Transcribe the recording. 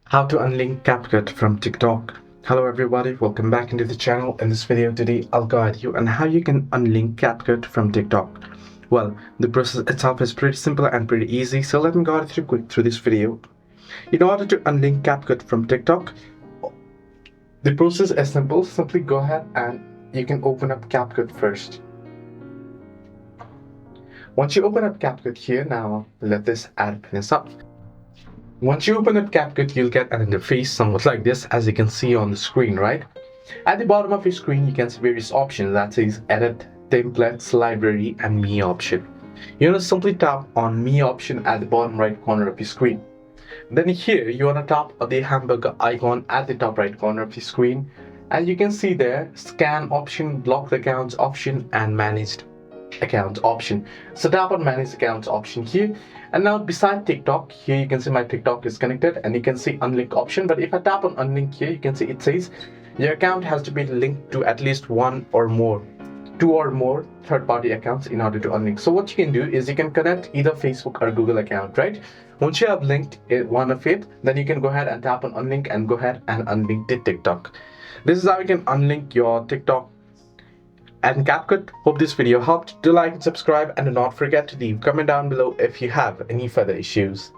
How to unlink CapCut from TikTok. Hello everybody, welcome back into the channel. In this video today, I'll guide you on how you can unlink CapCut from TikTok. Well, the process itself is pretty simple and pretty easy, so let me guide you quick through this video. In order to unlink CapCut from TikTok, the process is simple. Simply go ahead and you can open up CapCut first. Once you open up CapCut here, now let this ad finish up. Once you open up CapCut, you'll get an interface somewhat like this, as you can see on the screen, right? At the bottom of your screen, you can see various options that says Edit, Templates, Library, and Me option. You want to simply tap on Me option at the bottom right corner of your screen. Then here, you want to tap on the hamburger icon at the top right corner of your screen. And you can see there, Scan option, Blocked Accounts option, and Managed Accounts option. So tap on Manage Accounts option here, and now beside TikTok here you can see my TikTok is connected, and you can see Unlink option. But if I tap on Unlink here, you can see it says your account has to be linked to at least two or more third-party accounts in order to unlink. So what you can do is you can connect either Facebook or Google account, right? Once you have linked one of it, then you can go ahead and tap on Unlink and go ahead and unlink the TikTok. This is how you can unlink your TikTok and CapCut. Hope this video helped. Do like and subscribe, and do not forget to leave a comment down below if you have any further issues.